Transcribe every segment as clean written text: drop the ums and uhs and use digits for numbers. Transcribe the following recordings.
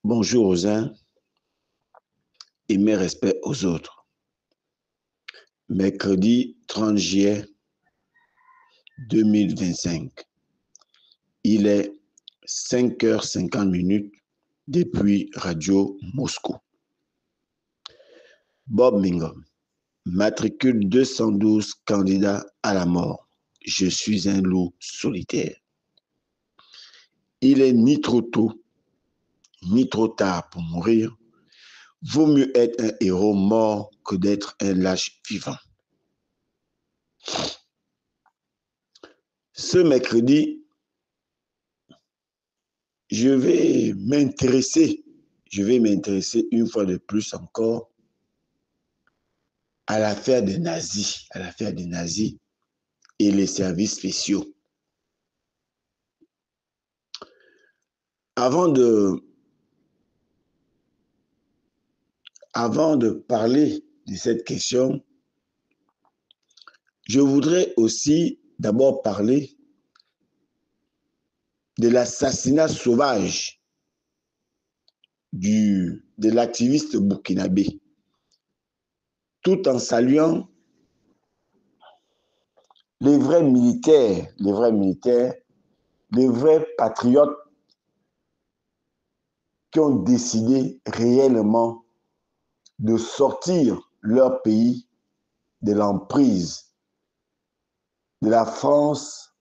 Bonjour aux uns et mes respects aux autres. Mercredi 30 juillet 2025. Il est 5h50 depuis Radio Moscou. Bob Mingom, matricule 212, candidat à la mort. Je suis un loup solitaire. Il est ni trop tôt, ni trop tard pour mourir. Vaut mieux être un héros mort que d'être un lâche vivant. Ce mercredi, je vais m'intéresser une fois de plus encore à l'affaire des nazis, et les services spéciaux. Avant de parler de cette question, je voudrais aussi d'abord parler de l'assassinat sauvage de l'activiste burkinabé, tout en saluant les vrais militaires, les vrais patriotes qui ont décidé réellement de sortir leur pays de l'emprise de la France,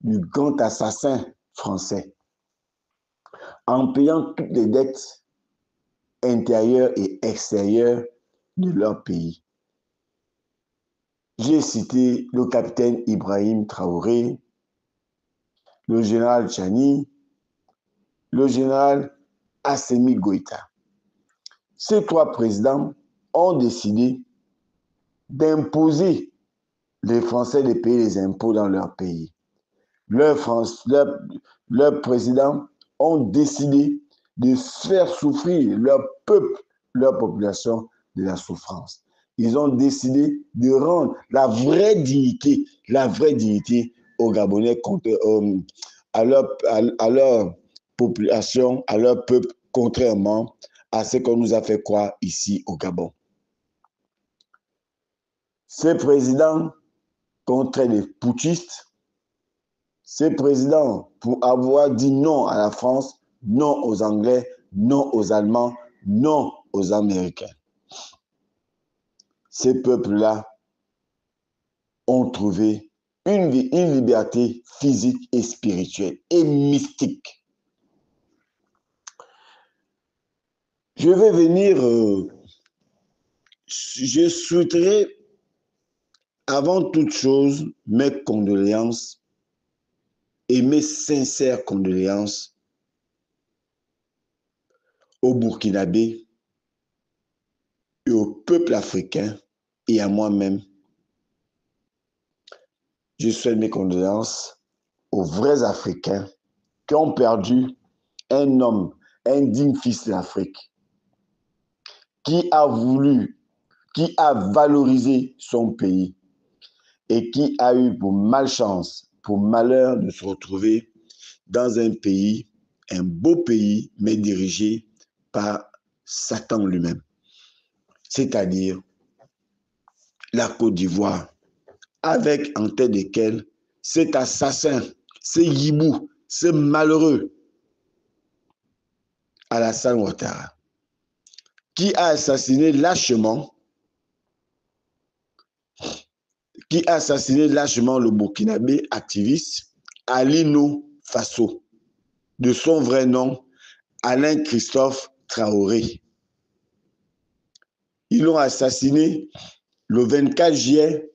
du grand assassin français, en payant toutes les dettes intérieures et extérieures de leur pays. J'ai cité le capitaine Ibrahim Traoré, le général Tchani, le général Assimi Goïta. Ces trois présidents ont décidé d'imposer les Français de payer les impôts dans leur pays. Leurs présidents ont décidé de faire souffrir leur peuple, leur population de la souffrance. Ils ont décidé de rendre la vraie dignité aux Gabonais, à leur population, à leur peuple, contrairement à ce qu'on nous a fait croire ici au Gabon. Ces présidents contre les putschistes, ces présidents pour avoir dit non à la France, non aux Anglais, non aux Allemands, non aux Américains. Ces peuples-là ont trouvé une liberté physique et spirituelle et mystique. Je vais venir, je souhaiterais avant toute chose mes condoléances et mes sincères condoléances aux Burkinabés et au peuple africain et à moi-même. Je souhaite mes condoléances aux vrais Africains qui ont perdu un homme, un digne fils de l'Afrique, qui a valorisé son pays et qui a eu pour malchance, pour malheur de se retrouver dans un pays, un beau pays, mais dirigé par Satan lui-même, c'est-à-dire la Côte d'Ivoire, avec en tête desquels cet assassin, ce hibou, ce malheureux Alassane Ouattara, qui a assassiné lâchement le Burkinabé activiste Alino Faso, de son vrai nom Alain Christophe Traoré. Ils l'ont assassiné le 24 juillet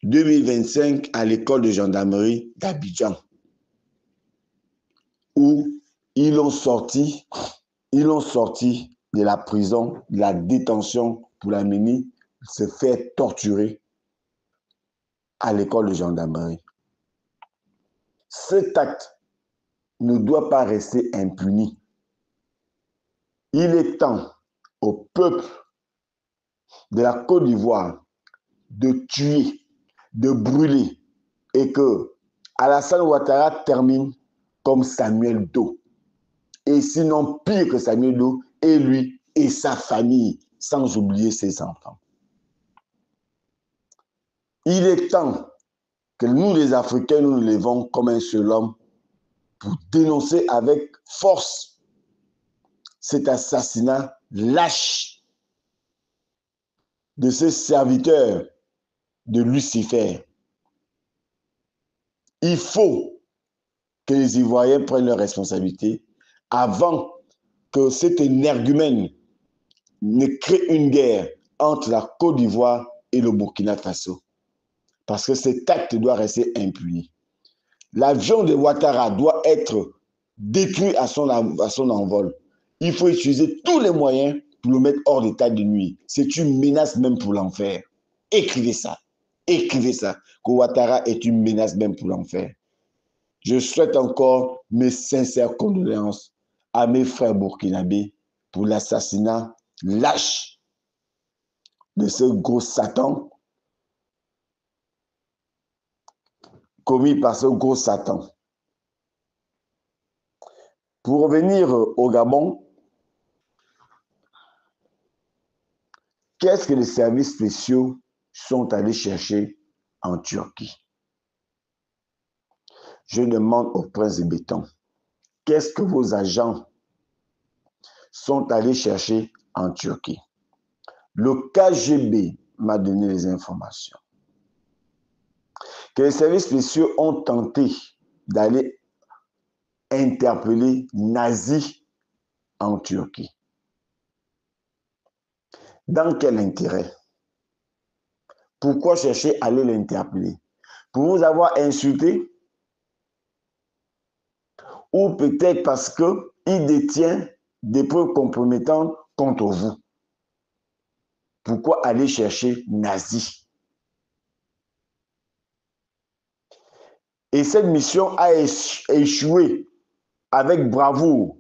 2025 à l'école de gendarmerie d'Abidjan, où ils l'ont sorti de la prison, de la détention pour l'amener se faire torturer à l'école de gendarmerie. Cet acte ne doit pas rester impuni. Il est temps au peuple de la Côte d'Ivoire de tuer, de brûler, et que Alassane Ouattara termine comme Samuel Doe. Et sinon pire que Samuel Doe, et lui et sa famille, sans oublier ses enfants. Il est temps que nous, les Africains, nous nous levons comme un seul homme pour dénoncer avec force cet assassinat lâche de ces serviteurs de Lucifer. Il faut que les Ivoiriens prennent leurs responsabilités avant que cet énergumène ne crée une guerre entre la Côte d'Ivoire et le Burkina Faso. Parce que cet acte doit rester impuni. L'avion de Ouattara doit être détruit à son envol. Il faut utiliser tous les moyens pour le mettre hors d'état de nuire. C'est une menace même pour l'enfer. Écrivez ça. Écrivez ça. Que Ouattara est une menace même pour l'enfer. Je souhaite encore mes sincères condoléances à mes frères burkinabés pour l'assassinat lâche de ce gros Satan commis par ce gros Satan. Pour revenir au Gabon, qu'est-ce que les services spéciaux sont allés chercher en Turquie? Je demande au prince de béton, qu'est-ce que vos agents sont allés chercher en Turquie? Le KGB m'a donné les informations. Que les services spéciaux ont tenté d'aller interpeller nazis en Turquie. Dans quel intérêt? Pourquoi chercher à aller l'interpeller? Pour vous avoir insulté? Ou peut-être parce qu'il détient des preuves compromettantes contre vous? Pourquoi aller chercher nazis? Et cette mission a échoué avec bravoure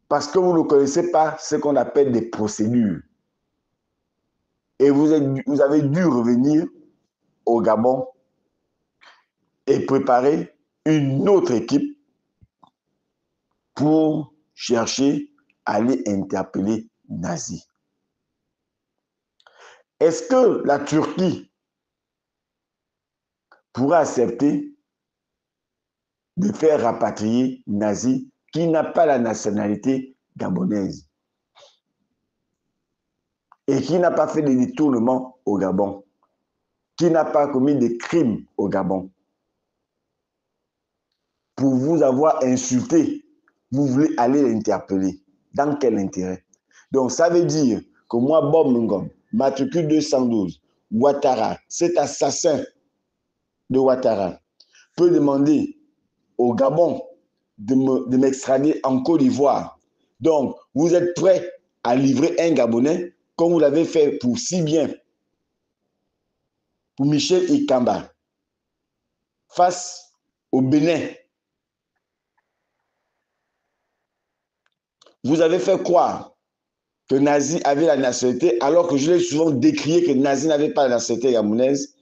parce que vous ne connaissez pas ce qu'on appelle des procédures. Et vous avez dû revenir au Gabon et préparer une autre équipe pour chercher à aller interpeller nazis. Est-ce que la Turquie pourra accepter de faire rapatrier nazi qui n'a pas la nationalité gabonaise et qui n'a pas fait de détournement au Gabon, qui n'a pas commis de crimes au Gabon? Pour vous avoir insulté, vous voulez aller l'interpeller. Dans quel intérêt? Donc ça veut dire que moi, Bob Ngom, matricule 212, Ouattara, cet assassin de Ouattara, peut demander au Gabon de m'extrader en Côte d'Ivoire. Donc, vous êtes prêt à livrer un Gabonais comme vous l'avez fait pour si bien pour Michel Ikamba face au Bénin. Vous avez fait croire que Nazi avait la nationalité alors que je l'ai souvent décrié que Nazi n'avait pas la nationalité gabonaise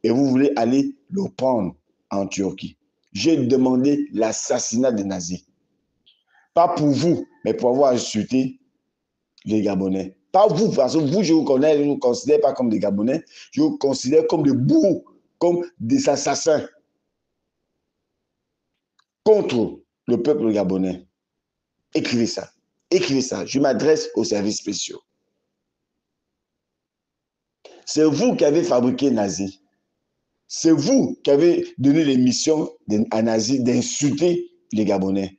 et vous voulez aller le prendre en Turquie. J'ai demandé l'assassinat des nazis. Pas pour vous, mais pour avoir insulté les Gabonais. Pas vous, parce que vous, je vous connais, je ne vous considère pas comme des Gabonais, je vous considère comme des bourgs, comme des assassins contre le peuple gabonais. Écrivez ça. Écrivez ça. Je m'adresse aux services spéciaux. C'est vous qui avez fabriqué Nazi. C'est vous qui avez donné les missions à Nazi d'insulter les Gabonais.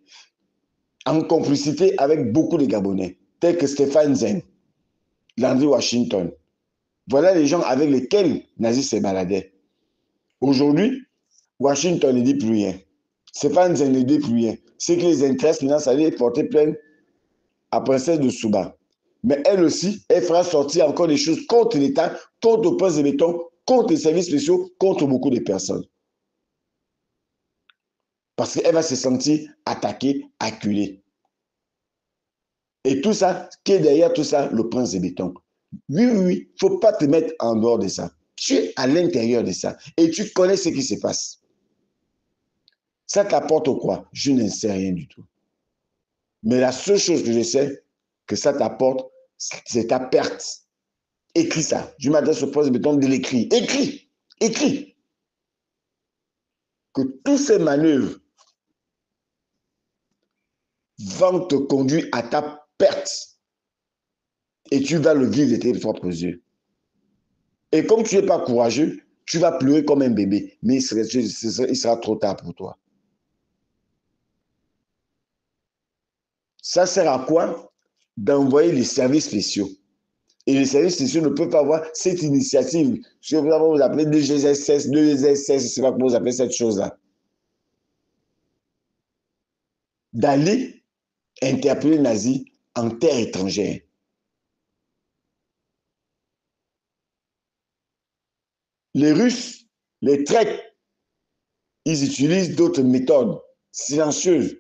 En complicité avec beaucoup de Gabonais, tels que Stéphane Zen, Landry Washington. Voilà les gens avec lesquels Nazi se baladait. Aujourd'hui, Washington ne dit plus rien. Stéphane Zen ne dit plus rien. Ce qui les intéresse maintenant, c'est d'aller porter plainte à Princesse de Souba. Mais elle aussi, elle fera sortir encore des choses contre l'État, contre le prince de béton, contre les services spéciaux, contre beaucoup de personnes. Parce qu'elle va se sentir attaquée, acculée. Et tout ça, qui est derrière tout ça, le prince de béton. Oui, il ne faut pas te mettre en dehors de ça. Tu es à l'intérieur de ça et tu connais ce qui se passe. Ça t'apporte quoi? Je ne sais rien du tout. Mais la seule chose que je sais que ça t'apporte, c'est ta perte. Écris ça. Je m'adresse au poste de béton de l'écrit. Écris. Écris. Que toutes ces manœuvres vont te conduire à ta perte. Et tu vas le vivre de tes propres yeux. Et comme tu n'es pas courageux, tu vas pleurer comme un bébé. Mais il sera trop tard pour toi. Ça sert à quoi? D'envoyer les services spéciaux. Et les services spéciaux ne peuvent pas avoir cette initiative. Je ne sais pas comment vous appelez 2GSS, 2SS, je ne sais pas comment vous appelez cette chose-là. D'aller interpeller les nazis en terre étrangère. Les Russes, les Treks, ils utilisent d'autres méthodes silencieuses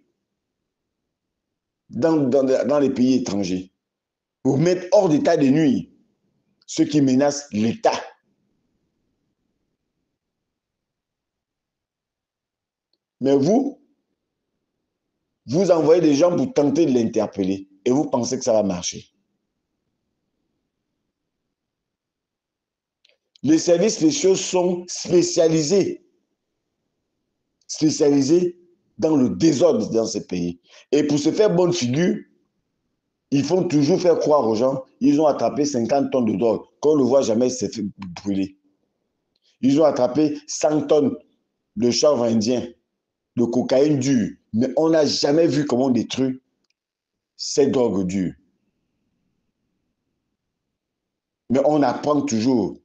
dans les pays étrangers pour mettre hors d'état de nuire ceux qui menacent l'État. Mais vous envoyez des gens pour tenter de l'interpeller et vous pensez que ça va marcher. Les services spéciaux sont spécialisés dans le désordre dans ces pays. Et pour se faire bonne figure, ils font toujours faire croire aux gens, ils ont attrapé 50 tonnes de drogue, qu'on ne voit jamais se fait brûler. Ils ont attrapé 100 tonnes de chanvre indien, de cocaïne dure, mais on n'a jamais vu comment on détruit ces drogues dures. Mais on apprend toujours.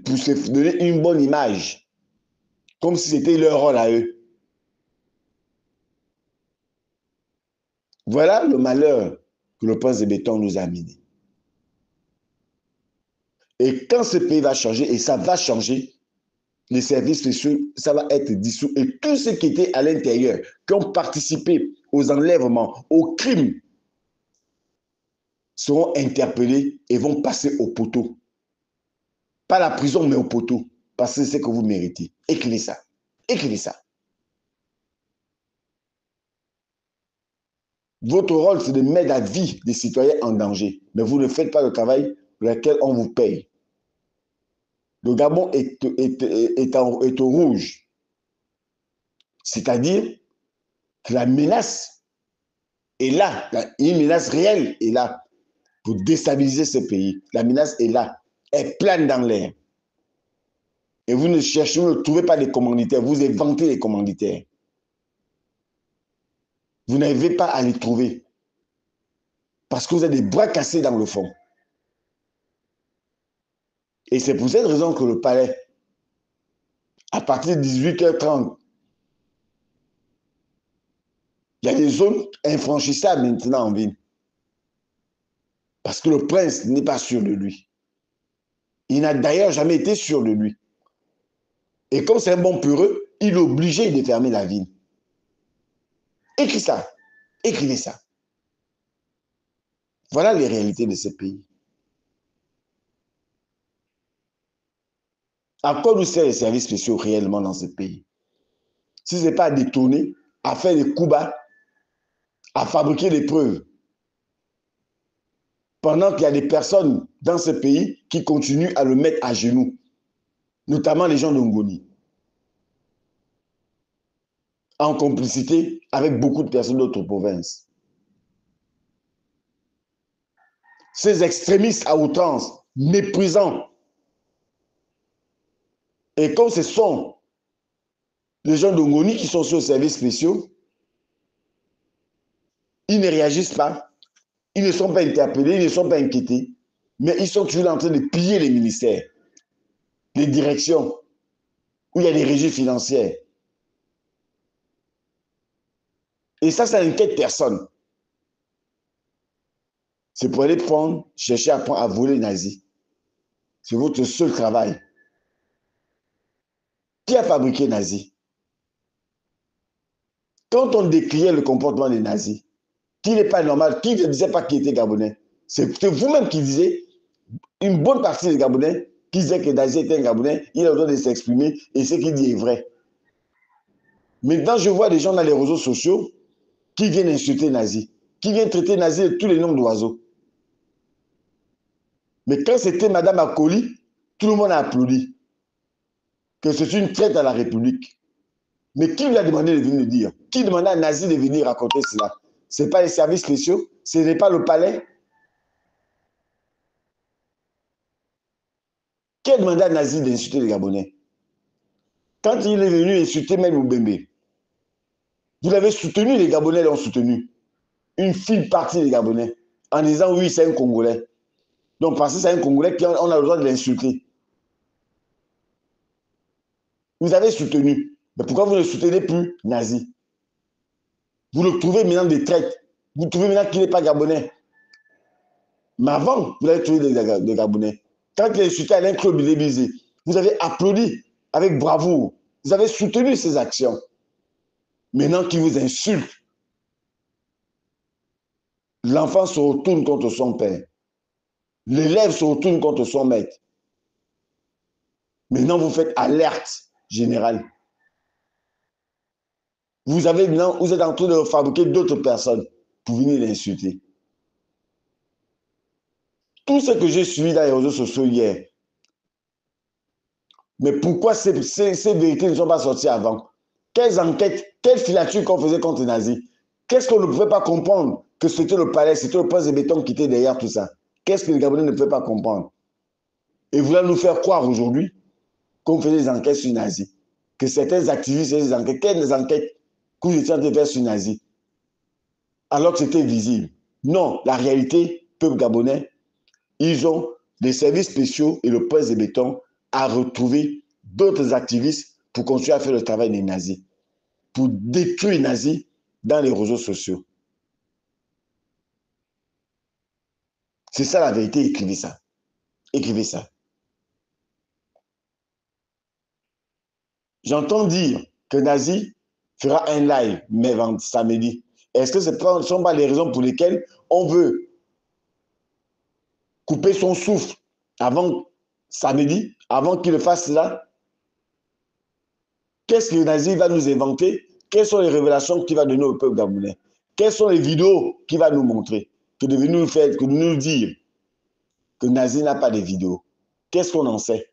Pour se donner une bonne image, comme si c'était leur rôle à eux. Voilà le malheur que le prince de béton nous a amené. Et quand ce pays va changer, et ça va changer, les services spéciaux, ça va être dissous. Et tous ceux qui étaient à l'intérieur, qui ont participé aux enlèvements, aux crimes, seront interpellés et vont passer au poteau. Pas la prison, mais au poteau. Parce que c'est ce que vous méritez. Écrivez ça. Écrivez ça. Votre rôle, c'est de mettre la vie des citoyens en danger. Mais vous ne faites pas le travail pour lequel on vous paye. Le Gabon est au rouge. C'est-à-dire que la menace est là. Une menace réelle est là pour déstabiliser ce pays. La menace est là. Elle plane dans l'air. Et vous ne cherchez, vous ne trouvez pas des commanditaires. Vous inventez les commanditaires. Vous n'arrivez pas à les trouver. Parce que vous avez des bras cassés dans le fond. Et c'est pour cette raison que le palais, à partir de 18h30, il y a des zones infranchissables maintenant en ville. Parce que le prince n'est pas sûr de lui. Il n'a d'ailleurs jamais été sûr de lui. Et comme c'est un bon peureux, il est obligé de fermer la ville. Écrivez ça. Écrivez ça. Voilà les réalités de ce pays. À quoi nous servent les services spéciaux réellement dans ce pays? Si ce n'est pas à détourner, à faire des coups bas, à fabriquer des preuves. Pendant qu'il y a des personnes dans ce pays qui continuent à le mettre à genoux, notamment les gens de Ngoni, en complicité avec beaucoup de personnes d'autres provinces. Ces extrémistes à outrance, méprisants. Et comme ce sont les gens de Ngoni qui sont sur les services spéciaux, ils ne réagissent pas, ils ne sont pas interpellés, ils ne sont pas inquiétés, mais ils sont toujours en train de piller les ministères, les directions, où il y a des régies financières. Et ça n'inquiète personne. C'est pour aller chercher à voler les nazis. C'est votre seul travail. Qui a fabriqué les nazis? Quand on décriait le comportement des nazis, qui n'est pas normal, qui ne disait pas qu'il était gabonais, c'est vous-même qui disiez, une bonne partie des Gabonais, qui disait que Nazi était un Gabonais, il a le droit de s'exprimer et ce qu'il dit est vrai. Maintenant, je vois des gens dans les réseaux sociaux qui viennent insulter Nazi, qui viennent traiter Nazi de tous les noms d'oiseaux. Mais quand c'était Madame Akoli, tout le monde a applaudi que c'est une traite à la République. Mais qui lui a demandé de venir le dire? Qui demandait à Nazi de venir raconter cela? Ce n'est pas les services spéciaux, ce n'est pas le palais. Qui a demandé à Nazi d'insulter les Gabonais? Quand il est venu insulter même Moubembe, vous l'avez soutenu, les Gabonais l'ont soutenu. Une fine partie des Gabonais, en disant oui, c'est un Congolais. Donc, parce que c'est un Congolais, on a le droit de l'insulter. Vous avez soutenu. Mais pourquoi vous ne soutenez plus Nazi? Vous le trouvez maintenant des traites. Vous trouvez maintenant qu'il n'est pas Gabonais. Mais avant, vous avez trouvé des Gabonais. Quand il a insulté Alain Claude Bilébizé, vous avez applaudi avec bravoure. Vous avez soutenu ses actions. Maintenant qu'il vous insulte, l'enfant se retourne contre son père. L'élève se retourne contre son maître. Maintenant, vous faites alerte générale. Vous êtes en train de fabriquer d'autres personnes pour venir l'insulter. Tout ce que j'ai suivi dans les réseaux sociaux hier, mais pourquoi ces vérités ne sont pas sorties avant? Quelles enquêtes, quelle filature qu'on faisait contre les nazis? Qu'est-ce qu'on ne pouvait pas comprendre? Que c'était le palais, c'était le prince de béton qui était derrière tout ça. Qu'est-ce que les Gabonais ne pouvaient pas comprendre? Et vouloir nous faire croire aujourd'hui qu'on faisait des enquêtes sur les nazis. Que certains activistes faisaient des enquêtes. Quelles enquêtes que vous étiez en train de faire sur les nazis? Alors que c'était visible. Non, la réalité, peuple gabonais, ils ont des services spéciaux et le prince de béton a retrouvé d'autres activistes pour continuer à faire le travail des nazis, pour détruire les nazis dans les réseaux sociaux. C'est ça la vérité, écrivez ça. Écrivez ça. J'entends dire que Nazi fera un live, mais samedi. Est-ce que ce ne sont pas les raisons pour lesquelles on veut couper son souffle avant samedi, avant qu'il le fasse cela? Qu'est-ce que Nazi va nous inventer? Quelles sont les révélations qu'il va donner au peuple gabonais? Quelles sont les vidéos qu'il va nous montrer? Que de nous faire, que de nous dire que Nazi n'a pas de vidéos. Qu'est-ce qu'on en sait?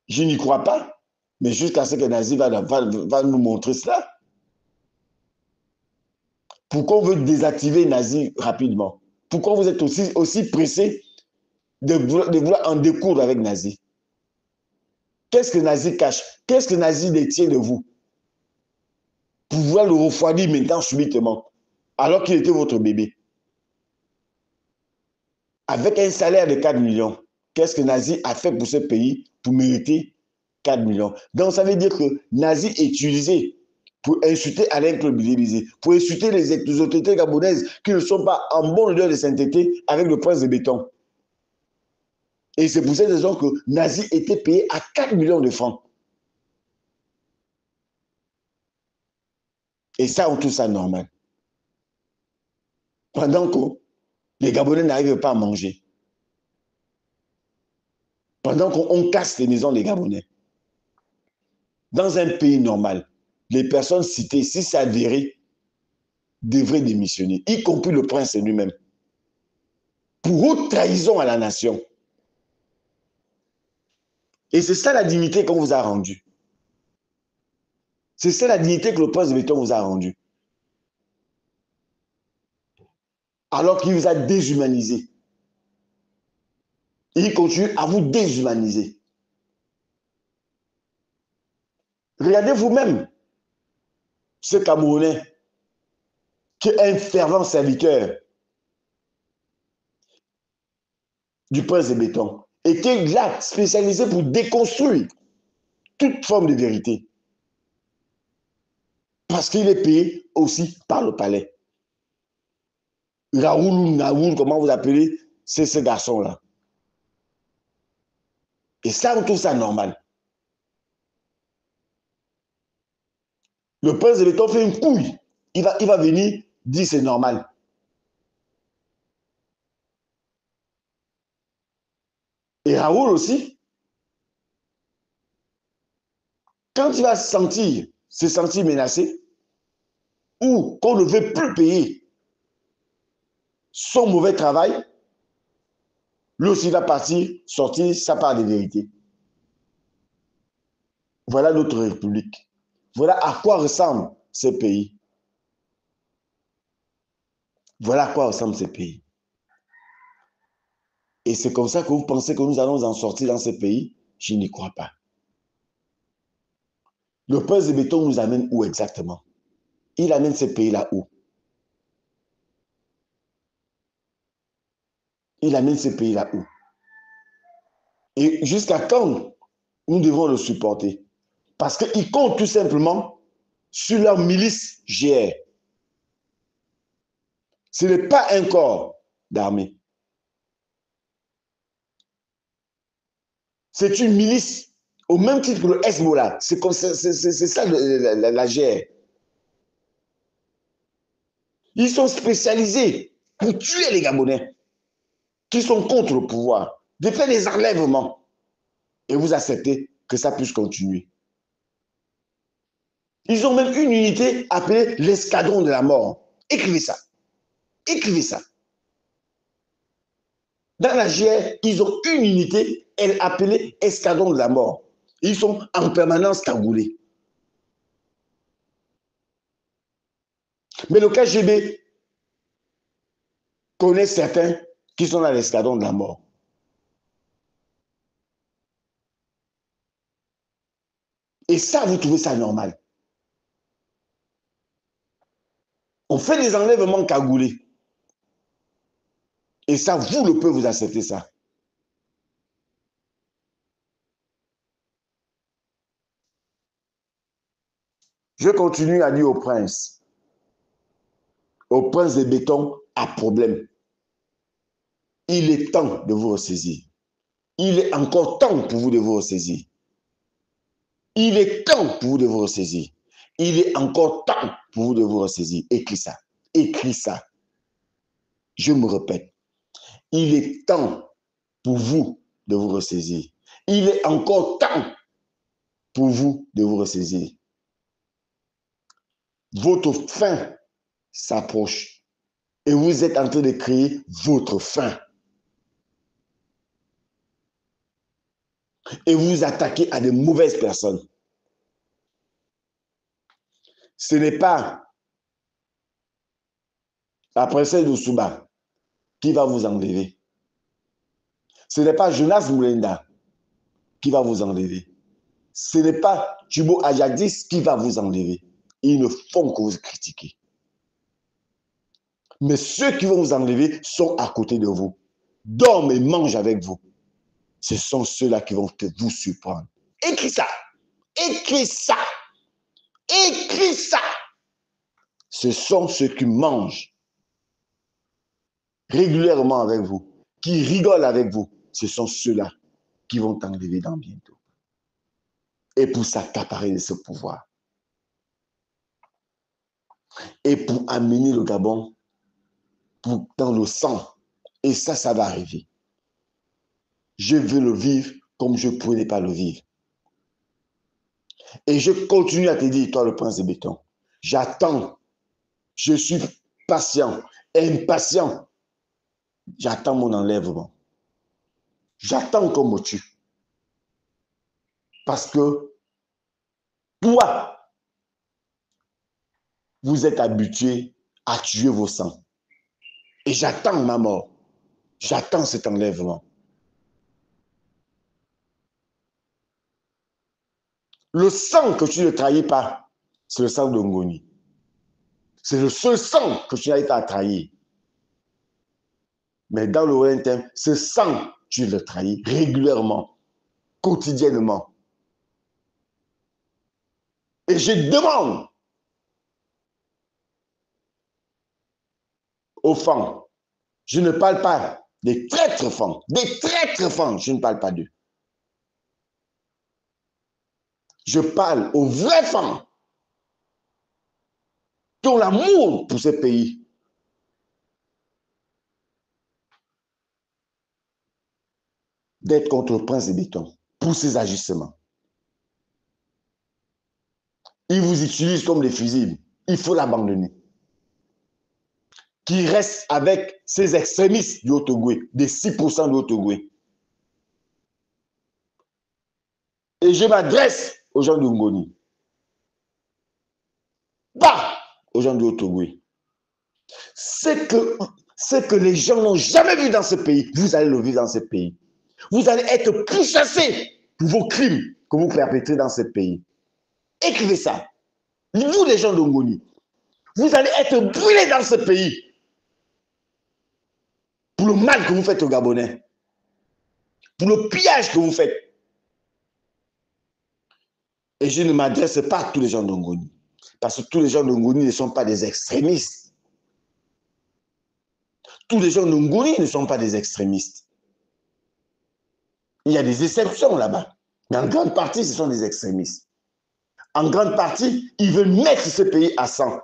Je n'y crois pas, mais jusqu'à ce que Nazi va nous montrer cela. Pourquoi on veut désactiver Nazi rapidement? Pourquoi vous êtes aussi pressé de vouloir en découdre avec Nazi? Qu'est-ce que Nazi cache? Qu'est-ce que Nazi détient de vous? Pour vouloir le refroidir maintenant subitement, alors qu'il était votre bébé. Avec un salaire de 4 millions, qu'est-ce que Nazi a fait pour ce pays pour mériter 4 millions? Donc ça veut dire que Nazi est utilisé pour insulter Alain Claude Bilébizé, pour insulter les autorités gabonaises qui ne sont pas en bonne odeur de sainteté avec le prince de béton. Et c'est pour cette raison que Nazi était payé à 4 millions de francs. Et ça, on trouve ça normal. Pendant que les Gabonais n'arrivent pas à manger. Pendant qu'on casse les maisons des Gabonais. Dans un pays normal, les personnes citées, si c'est avéré, devraient démissionner, y compris le prince lui-même. Pour haute trahison à la nation. Et c'est ça la dignité qu'on vous a rendue. C'est ça la dignité que le prince de béton vous a rendue. Alors qu'il vous a déshumanisé. Et il continue à vous déshumaniser. Regardez vous-même ce Camerounais qui est un fervent serviteur du prince de béton et qui est là spécialisé pour déconstruire toute forme de vérité. Parce qu'il est payé aussi par le palais. Raoul ou Naoul, comment vous appelez, c'est ce garçon-là. Et ça, on trouve ça normal. Le prince de béton fait une couille. Il va venir dire c'est normal. Et Raoul aussi, quand il va se sentir menacé, ou qu'on ne veut plus payer son mauvais travail, lui aussi va partir, sortir sa part de vérité. Voilà notre République. Voilà à quoi ressemblent ces pays. Voilà à quoi ressemblent ces pays. Et c'est comme ça que vous pensez que nous allons en sortir dans ces pays? Je n'y crois pas. Le prince de béton nous amène où exactement? Il amène ces pays-là où? Il amène ces pays-là où? Et jusqu'à quand nous devons le supporter? Parce qu'ils comptent tout simplement sur leur milice GR. Ce n'est pas un corps d'armée. C'est une milice, au même titre que le Hezbollah. C'est ça la GR. Ils sont spécialisés pour tuer les Gabonais qui sont contre le pouvoir, de faire des enlèvements. Et vous acceptez que ça puisse continuer. Ils ont même une unité appelée l'escadron de la mort. Écrivez ça. Écrivez ça. Dans la GR, ils ont une unité, elle appelée escadron de la mort. Ils sont en permanence cagoulés. Mais le KGB connaît certains qui sont dans l'escadron de la mort. Et ça, vous trouvez ça normal? On fait des enlèvements cagoulés. Et ça, vous, le peuple, vous acceptez ça. Je continue à dire au prince de béton à problème. Il est temps de vous ressaisir. Il est encore temps pour vous de vous ressaisir. Il est temps pour vous de vous ressaisir. Il est encore temps pour vous de vous ressaisir. Écris ça. Écris ça. Je me répète. Il est temps pour vous de vous ressaisir. Il est encore temps pour vous de vous ressaisir. Votre fin s'approche. Et vous êtes en train de créer votre fin. Et vous vous attaquez à de mauvaises personnes. Ce n'est pas la princesse de Souba qui va vous enlever. Ce n'est pas Jonas Moulenda qui va vous enlever. Ce n'est pas Tubo Ayadis qui va vous enlever. Ils ne font que vous critiquer. Mais ceux qui vont vous enlever sont à côté de vous. Dorment et mangent avec vous. Ce sont ceux-là qui vont vous surprendre. Écris ça. Écris ça. Écris ça. Ce sont ceux qui mangent régulièrement avec vous, qui rigolent avec vous. Ce sont ceux-là qui vont t'enlever dans bientôt. Et pour s'accaparer de ce pouvoir. Et pour amener le Gabon dans le sang. Et ça va arriver. Je veux le vivre comme je ne pouvais pas le vivre. Et je continue à te dire, toi le prince de béton, j'attends, je suis patient, impatient. J'attends mon enlèvement. J'attends qu'on me tue. Parce que toi, vous êtes habitué à tuer vos sangs. Et j'attends ma mort. J'attends cet enlèvement. Le sang que tu ne trahis pas, c'est le sang de Ngoni. C'est le seul sang que tu n'arrives pas à trahir. Mais dans le lointain, ce sang, tu le trahis régulièrement, quotidiennement. Et je demande aux femmes, je ne parle pas des traîtres femmes, je ne parle pas d'eux. Je parle aux vraies femmes qui ont l'amour pour ce pays. d'être contre le prince de béton pour ses agissements. Il vous utilise comme des fusibles. Il faut l'abandonner. Qui reste avec ces extrémistes du Haut-Ogooué, des 6% du Haut-Ogooué. Et je m'adresse aux gens de Ngoni. Pas aux gens du Haut-Ogooué. C'est que les gens n'ont jamais vu dans ce pays, vous allez le vivre dans ce pays. Vous allez être pourchassés pour vos crimes que vous perpétrez dans ce pays. Écrivez ça. Vous, les gens de Ngoni, vous allez être brûlés dans ce pays pour le mal que vous faites aux Gabonais, pour le pillage que vous faites. Et je ne m'adresse pas à tous les gens de Ngoni, parce que tous les gens de Ngoni ne sont pas des extrémistes. Tous les gens de Ngoni ne sont pas des extrémistes. Il y a des exceptions là-bas, mais en grande partie, ce sont des extrémistes. En grande partie, ils veulent mettre ce pays à 100.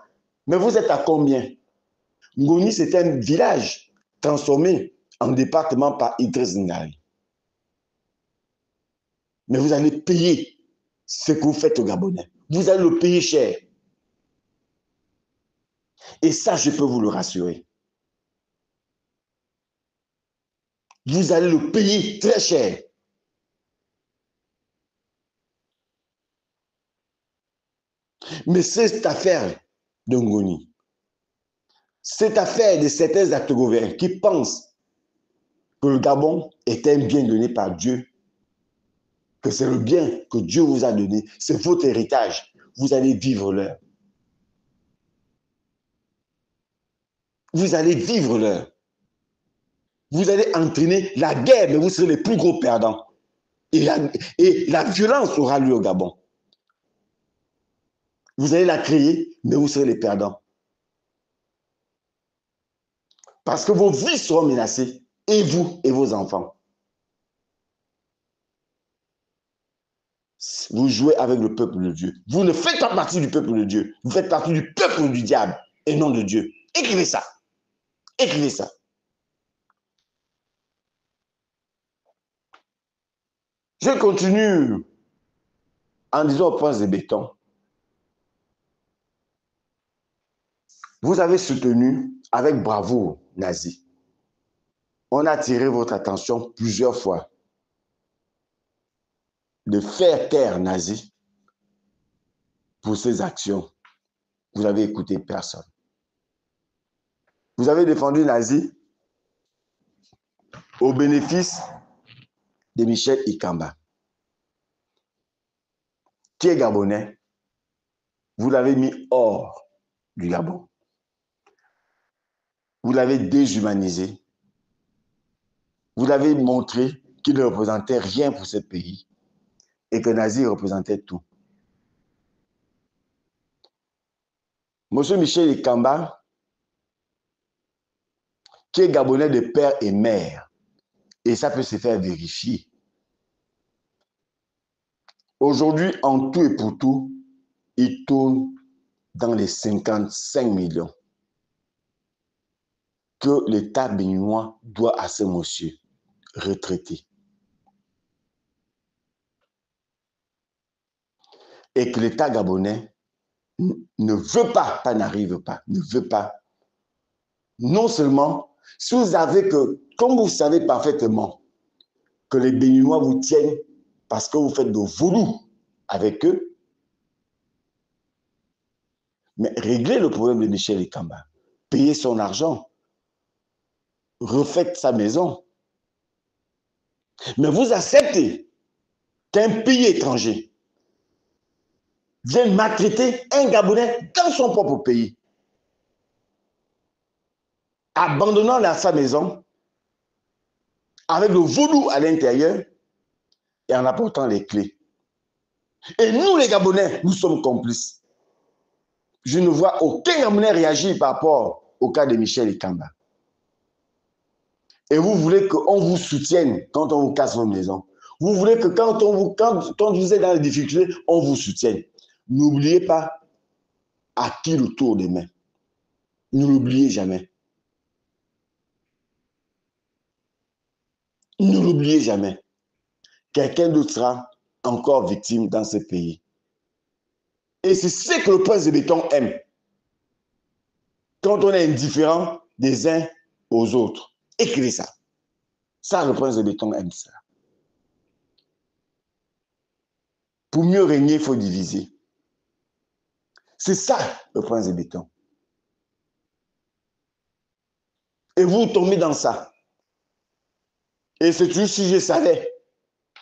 Mais vous êtes à combien? Ngoni, c'est un village transformé en département par Idriss Ngari. Mais vous allez payer ce que vous faites aux Gabonais. Vous allez le payer cher. Et ça, je peux vous le rassurer. Vous allez le payer très cher. Mais cette affaire de Ngoni, cette affaire de certains actes gouvernement qui pensent que le Gabon est un bien donné par Dieu, que c'est le bien que Dieu vous a donné, c'est votre héritage, vous allez vivre l'heure. Vous allez vivre l'heure. Vous allez entraîner la guerre, mais vous serez les plus gros perdants. Et la violence aura lieu au Gabon. Vous allez la créer, mais vous serez les perdants. Parce que vos vies seront menacées, et vous et vos enfants. Vous jouez avec le peuple de Dieu. Vous ne faites pas partie du peuple de Dieu. Vous faites partie du peuple du diable et non de Dieu. Écrivez ça. Écrivez ça. Je continue en disant au prince de béton. Vous avez soutenu avec bravoure nazi. On a attiré votre attention plusieurs fois de faire taire nazi pour ses actions. Vous n'avez écouté personne. Vous avez défendu nazi au bénéfice de Michel Ikamba, qui est gabonais. Vous l'avez mis hors du Gabon. Vous l'avez déshumanisé. Vous l'avez montré qu'il ne représentait rien pour ce pays et que Nazi représentait tout. Monsieur Michel Ikamba, qui est gabonais de père et mère, et ça peut se faire vérifier. Aujourd'hui, en tout et pour tout, il tourne dans les 55 millions que l'État béninois doit à ce monsieur retraité. Et que l'État gabonais ne veut pas, n'arrive pas, ne veut pas. Non seulement, si vous avez que, comme vous savez parfaitement que les Béninois vous tiennent parce que vous faites de vaudou avec eux, mais réglez le problème de Michel Ikamba. Payez son argent. Refaites sa maison. Mais vous acceptez qu'un pays étranger vienne maltraiter un Gabonais dans son propre pays, abandonnant sa maison avec le vaudou à l'intérieur et en apportant les clés. Et nous, les Gabonais, nous sommes complices. Je ne vois aucun Gabonais réagir par rapport au cas de Michel Ikamba. Et vous voulez qu'on vous soutienne quand on vous casse vos maisons. Vous voulez que quand vous êtes dans les difficultés, on vous soutienne. N'oubliez pas à qui le tour des mains. Ne l'oubliez jamais. Ne l'oubliez jamais. quelqu'un d'autre sera encore victime dans ce pays. Et c'est ce que le prince de béton aime. Quand on est indifférent des uns aux autres. Écrivez ça. Ça, le prince de béton aime ça. Pour mieux régner, il faut diviser. C'est ça, le prince de béton. Et vous tombez dans ça. Et c'est toujours si je savais,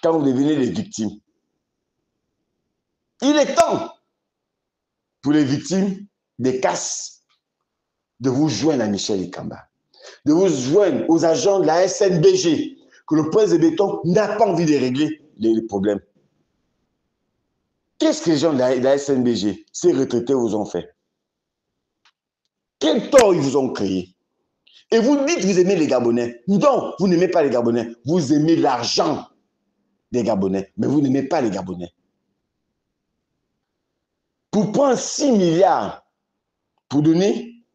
quand vous devenez les victimes. Il est temps pour les victimes des casses de vous joindre à Michel Ikamba, de vous joindre aux agents de la SNBG, que le prince de béton n'a pas envie de régler les problèmes. Qu'est-ce que les gens de la SNBG, ces retraités, vous ont fait? Quel tort ils vous ont créé? Et vous dites que vous aimez les Gabonais. Non, vous n'aimez pas les Gabonais. Vous aimez l'argent des Gabonais, mais vous n'aimez pas les Gabonais. Pour prendre 6 milliards pour donner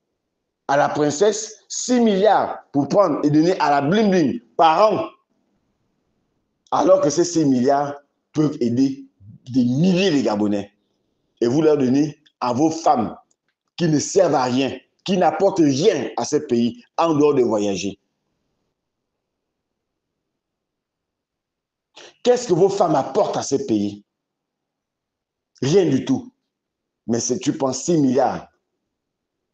à la princesse, 6 milliards pour prendre et donner à la bling bling par an, alors que ces 6 milliards peuvent aider des milliers de Gabonais. Et vous leur donnez à vos femmes qui ne servent à rien, qui n'apportent rien à ce pays en dehors de voyager. Qu'est-ce que vos femmes apportent à ce pays? Rien du tout. Mais si tu prends 6 milliards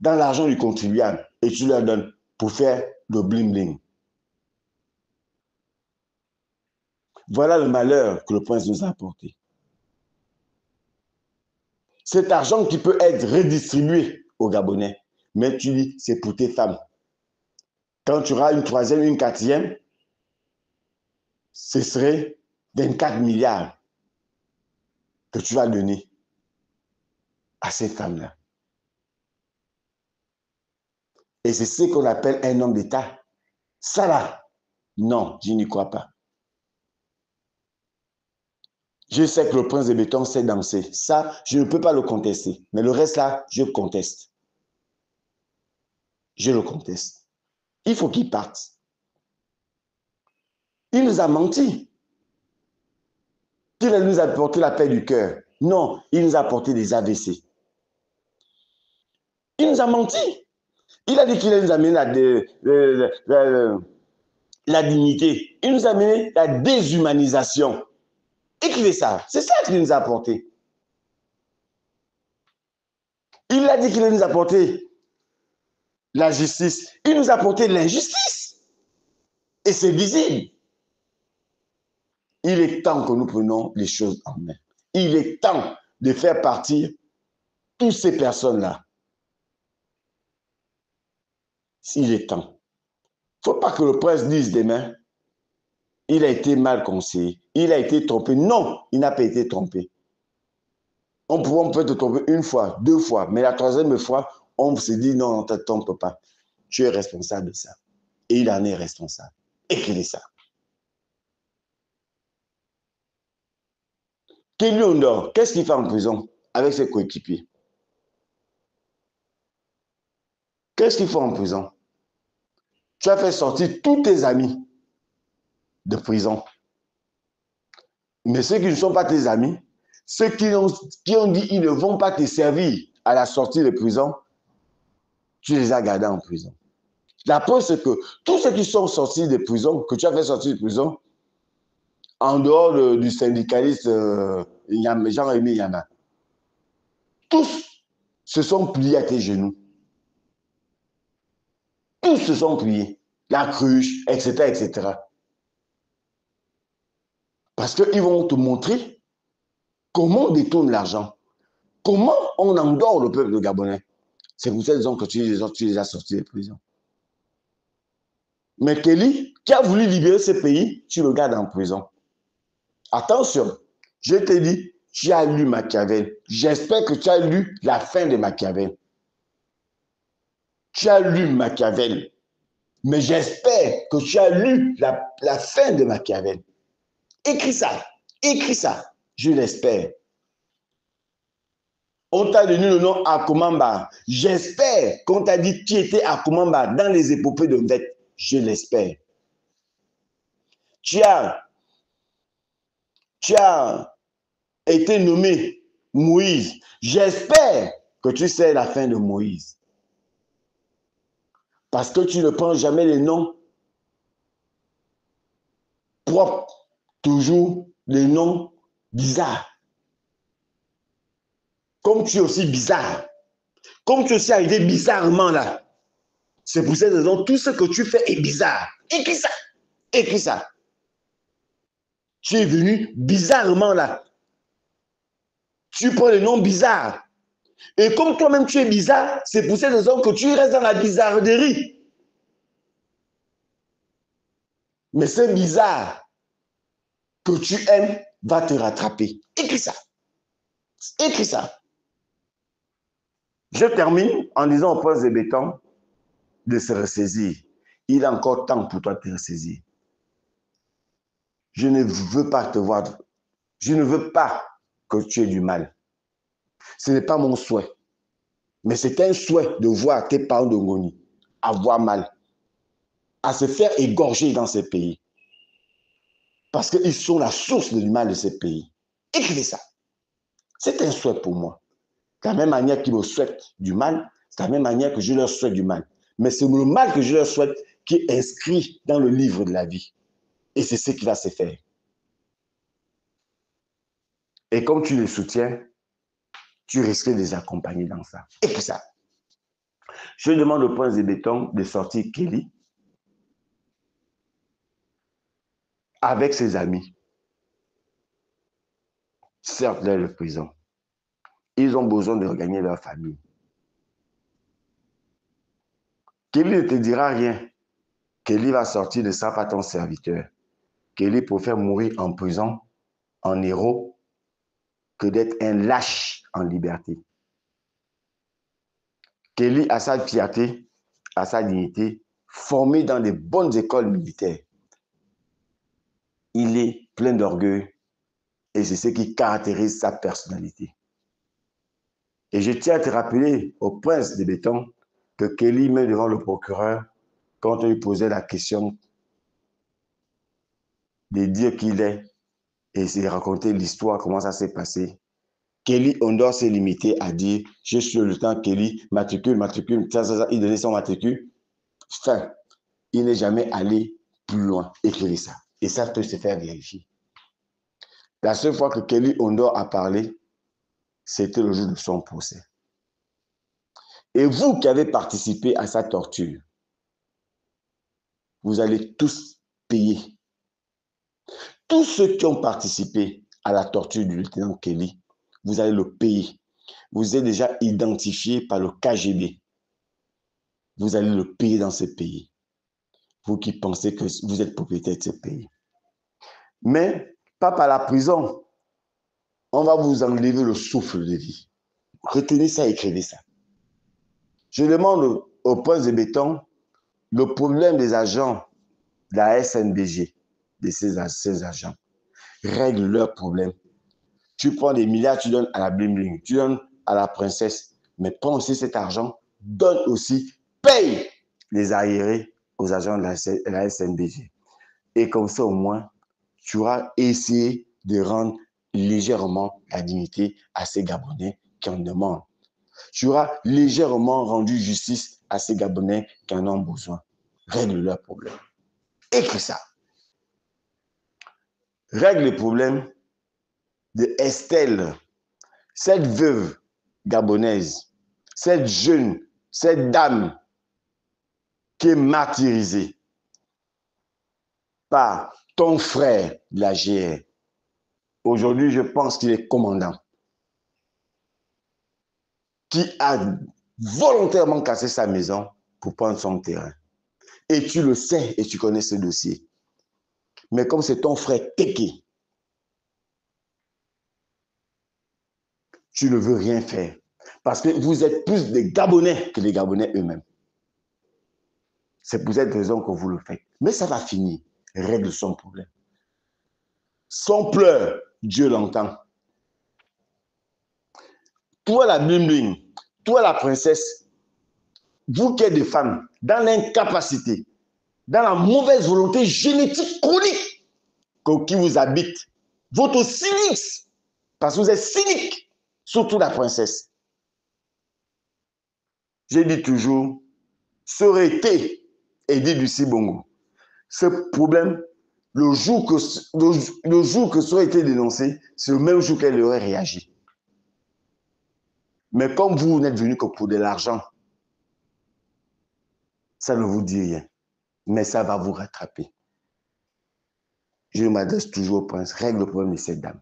dans l'argent du contribuable et tu leur donnes pour faire le bling-bling. Voilà le malheur que le prince nous a apporté. Cet argent qui peut être redistribué aux Gabonais, mais tu dis, c'est pour tes femmes. Quand tu auras une troisième, une quatrième, ce serait 24 milliards que tu vas donner à ces femmes-là. Et c'est ce qu'on appelle un homme d'État. Ça là, non, je n'y crois pas. Je sais que le prince de béton sait danser. Ça, je ne peux pas le contester. Mais le reste là, je conteste. Je le conteste. Il faut qu'il parte. Il nous a menti. Il nous a apporté la paix du cœur. Non, il nous a apporté des AVC. Il nous a menti. Il a dit qu'il nous a amené la dignité. Il nous a amené la déshumanisation. Écrivez ça. C'est ça qu'il nous a apporté. Il a dit qu'il nous a apporté la justice. Il nous a apporté l'injustice. Et c'est visible. Il est temps que nous prenions les choses en main. Il est temps de faire partir toutes ces personnes-là. Il est temps. Il ne faut pas que le prince dise demain, il a été mal conseillé, il a été trompé. Non, il n'a pas été trompé. On peut te tromper une fois, deux fois, mais la troisième fois, on se dit non, on ne te trompe pas. Tu es responsable de ça. Et il en est responsable. Écrivez ça. Kelly Ondor, qu'est-ce qu'il fait en prison avec ses coéquipiers? Qu'est-ce qu'il fait en prison? Tu as fait sortir tous tes amis de prison. Mais ceux qui ne sont pas tes amis, ceux qui ont dit qu'ils ne vont pas te servir à la sortie de prison, tu les as gardés en prison. La preuve, c'est que tous ceux qui sont sortis de prison, que tu as fait sortir de prison, en dehors du syndicaliste Jean-Rémy Yana, tous se sont pliés à tes genoux. Tous se sont pliés. La cruche, etc., etc. Parce qu'ils vont te montrer comment on détourne l'argent. Comment on endort le peuple gabonais. C'est pour cette raison que tu les as sortis de prison. Mais Kelly, qui a voulu libérer ce pays, tu le gardes en prison. Attention, je te dis, tu as lu Machiavel. J'espère que tu as lu la fin de Machiavel. Tu as lu Machiavel. Mais j'espère que tu as lu la fin de Machiavel. Écris ça. Écris ça. Je l'espère. On t'a donné le nom Akomamba. J'espère qu'on t'a dit qui était Akomamba dans les épopées de Vête. Je l'espère. Tu as tu as été nommé Moïse. J'espère que tu sais la fin de Moïse. Parce que tu ne prends jamais les noms propres, toujours les noms bizarres. Comme tu es aussi bizarre, comme tu es aussi arrivé bizarrement là, c'est pour cette raison, tout ce que tu fais est bizarre. Écris ça, écris ça. Tu es venu bizarrement là. Tu prends les noms bizarres. Et comme toi-même tu es bizarre, c'est pour cette raison que tu restes dans la bizarrerie. Mais c'est bizarre que tu aimes va te rattraper. Écris ça. Écris ça. Je termine en disant au prince de béton de se ressaisir. Il est encore temps pour toi de te ressaisir. Je ne veux pas te voir. Je ne veux pas que tu aies du mal. Ce n'est pas mon souhait. Mais c'est un souhait de voir tes parents de Ngoni avoir mal, à se faire égorger dans ces pays. Parce qu'ils sont la source du mal de ces pays. Écrivez ça. C'est un souhait pour moi. De la même manière qu'ils me souhaitent du mal, c'est de la même manière que je leur souhaite du mal. Mais c'est le mal que je leur souhaite qui est inscrit dans le livre de la vie. Et c'est ce qui va se faire. Et comme tu les soutiens, tu risques de les accompagner dans ça. Écris ça. Je demande au prince de béton de sortir Kelly avec ses amis. Certes, là, le prison. Ils ont besoin de regagner leur famille. Kelly ne te dira rien. Kelly va sortir de ça par ton serviteur. Kelly préfère mourir en prison, en héros, que d'être un lâche en liberté. Kelly a sa fierté, a sa dignité, formé dans des bonnes écoles militaires. Il est plein d'orgueil et c'est ce qui caractérise sa personnalité. Et je tiens à te rappeler au prince de béton que Kelly met devant le procureur quand on lui posait la question de dire qui il est et de raconter l'histoire, comment ça s'est passé. Kelly Ondor s'est limité à dire « Je suis le lieutenant Kelly, matricule, ça. » Il donnait son matricule. Fin. Il n'est jamais allé plus loin. Écrivez ça. Et ça peut se faire vérifier. La seule fois que Kelly Ondor a parlé, c'était le jour de son procès. Et vous qui avez participé à sa torture, vous allez tous payer. Tous ceux qui ont participé à la torture du lieutenant Kelly, vous allez le payer. Vous êtes déjà identifié par le KGB. Vous allez le payer dans ce pays. Vous qui pensez que vous êtes propriétaire de ce pays. Mais pas par la prison. On va vous enlever le souffle de vie. Retenez ça, écrivez ça. Je demande au prince de béton le problème des agents de la SNBG, de ces agents. Règle leurs problèmes. Tu prends des milliards, tu donnes à la bling bling, tu donnes à la princesse, mais prends aussi cet argent, donne aussi, paye les arriérés aux agents de la SNBG. Et comme ça, au moins, tu auras essayé de rendre légèrement la dignité à ces Gabonais qui en demandent. Tu auras légèrement rendu justice à ces Gabonais qui en ont besoin. Règle leurs problèmes. Écris ça. Règle les problèmes de Estelle, cette veuve gabonaise, cette jeune, cette dame qui est martyrisée par ton frère de la GR. Aujourd'hui, je pense qu'il est commandant, qui a volontairement cassé sa maison pour prendre son terrain. Et tu le sais et tu connais ce dossier. Mais comme c'est ton frère Teke, tu ne veux rien faire. Parce que vous êtes plus des Gabonais que les Gabonais eux-mêmes. C'est pour cette raison que vous le faites. Mais ça va finir. Règle son problème. Son pleur, Dieu l'entend. Toi la bling, toi la princesse, vous qui êtes des femmes, dans l'incapacité, dans la mauvaise volonté génétique chronique qui vous habite, votre cynisme, parce que vous êtes cynique, surtout la princesse. J'ai dit toujours, ça aurait été Edith Lucie Bongo. Ce problème, le jour que ça aurait été dénoncé, c'est le même jour qu'elle aurait réagi. Mais comme vous n'êtes venu que pour de l'argent, ça ne vous dit rien. Mais ça va vous rattraper. Je m'adresse toujours au prince. Règle le problème de cette dame.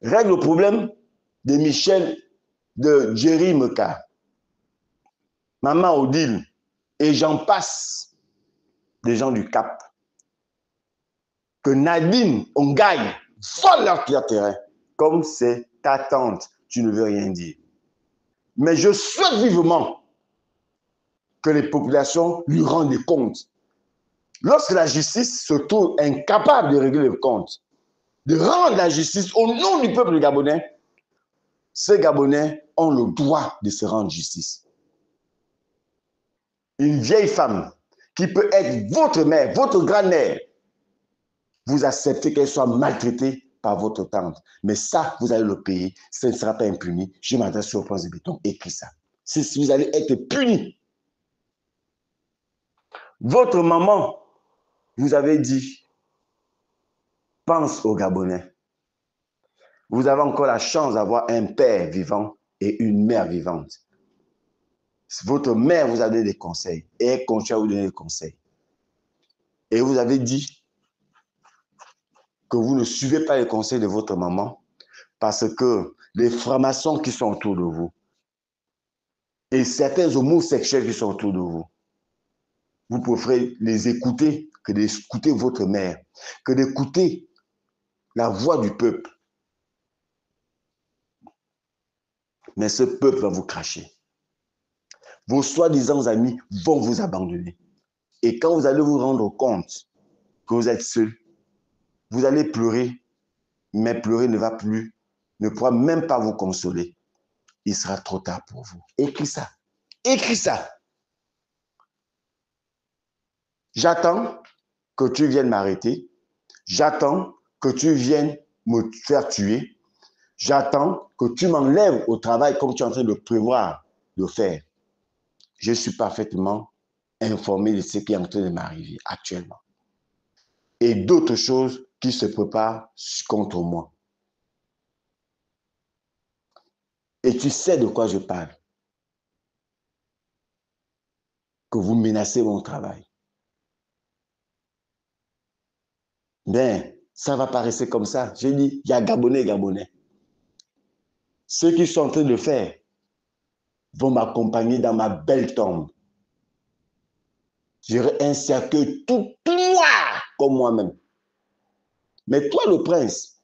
Règle le problème de Michel, de Jerry Meka, Maman Odile, et j'en passe, des gens du Cap. Que Nadine, on gagne, vole leur terrain. Comme c'est ta tante, tu ne veux rien dire. Mais je souhaite vivement que les populations lui rendent des comptes. Lorsque la justice se trouve incapable de régler les comptes, de rendre la justice au nom du peuple gabonais, ces Gabonais ont le droit de se rendre justice. Une vieille femme qui peut être votre mère, votre grand-mère, vous acceptez qu'elle soit maltraitée par votre tante. Mais ça, vous allez le payer. Ça ne sera pas impuni. Je m'adresse sur le prince de béton. Écris ça. Si vous allez être puni. Votre maman vous avez dit, pense aux Gabonais. Vous avez encore la chance d'avoir un père vivant et une mère vivante. Votre mère vous a donné des conseils et elle continue à vous donner des conseils. Et vous avez dit que vous ne suivez pas les conseils de votre maman parce que les francs-maçons qui sont autour de vous et certains homosexuels qui sont autour de vous, vous préférez les écouter que d'écouter votre mère, que d'écouter la voix du peuple. Mais ce peuple va vous cracher. Vos soi-disant amis vont vous abandonner. Et quand vous allez vous rendre compte que vous êtes seul, vous allez pleurer, mais pleurer ne pourra même pas vous consoler. Il sera trop tard pour vous. Écris ça. Écris ça. J'attends que tu viennes m'arrêter. J'attends que tu viennes me faire tuer. J'attends que tu m'enlèves au travail comme tu es en train de prévoir de faire. Je suis parfaitement informé de ce qui est en train de m'arriver actuellement. Et d'autres choses qui se préparent contre moi. Et tu sais de quoi je parle. Que vous menacez mon travail. Ben, ça va pas rester comme ça. J'ai dit, il y a Gabonais, Gabonais. Ceux qui sont en train de le faire vont m'accompagner dans ma belle tombe. J'aurai un cercueil tout noir comme moi-même. Mais toi, le prince,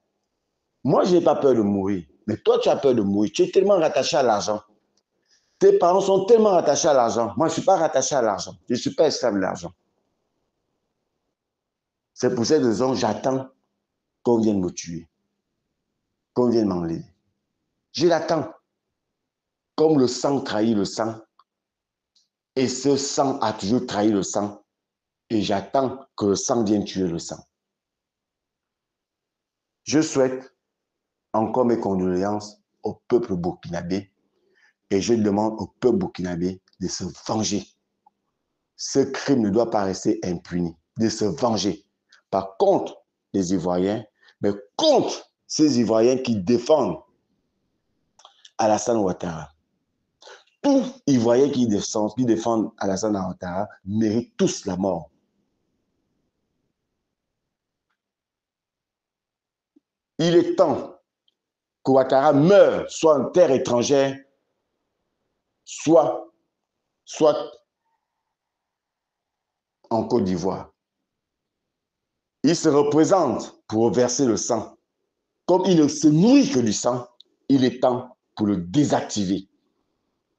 moi, je n'ai pas peur de mourir. Mais toi, tu as peur de mourir. Tu es tellement rattaché à l'argent. Tes parents sont tellement rattachés à l'argent. Moi, je ne suis pas rattaché à l'argent. Je ne suis pas esclave de l'argent. C'est pour cette raison que j'attends qu'on vienne me tuer. Qu'on vienne m'enlever. Je l'attends. Comme le sang trahit le sang. Et ce sang a toujours trahi le sang. Et j'attends que le sang vienne tuer le sang. Je souhaite encore mes condoléances au peuple burkinabé et je demande au peuple burkinabé de se venger. Ce crime ne doit pas rester impuni, de se venger. Pas contre les Ivoiriens, mais contre ces Ivoiriens qui défendent Alassane Ouattara. Tous Ivoiriens qui défendent Alassane Ouattara méritent tous la mort. Il est temps que Ouattara meure, soit en terre étrangère, soit en Côte d'Ivoire. Il se représente pour verser le sang. Comme il ne se nourrit que du sang, il est temps pour le désactiver.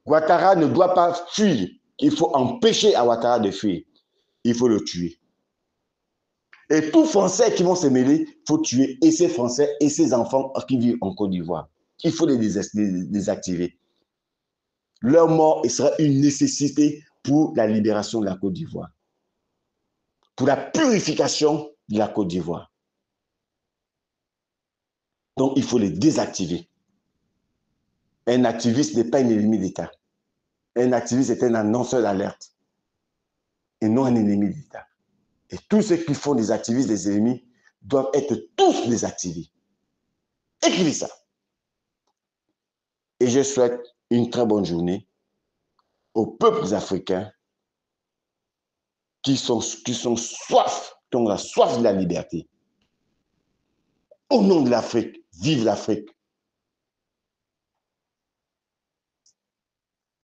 Ouattara ne doit pas fuir. Il faut empêcher à Ouattara de fuir. Il faut le tuer. Et tous Français qui vont se mêler, il faut tuer et ces Français et ces enfants qui vivent en Côte d'Ivoire. Il faut les désactiver. Leur mort sera une nécessité pour la libération de la Côte d'Ivoire. Pour la purification de la Côte d'Ivoire. Donc, il faut les désactiver. Un activiste n'est pas un ennemi d'État. Un activiste est un annonceur d'alerte et non un ennemi d'État. Et tous ceux qui font des activistes, des ennemis, doivent être tous désactivés. Écrivez ça. Et je souhaite une très bonne journée aux peuples africains qui ont la soif de la liberté. Au nom de l'Afrique, vive l'Afrique.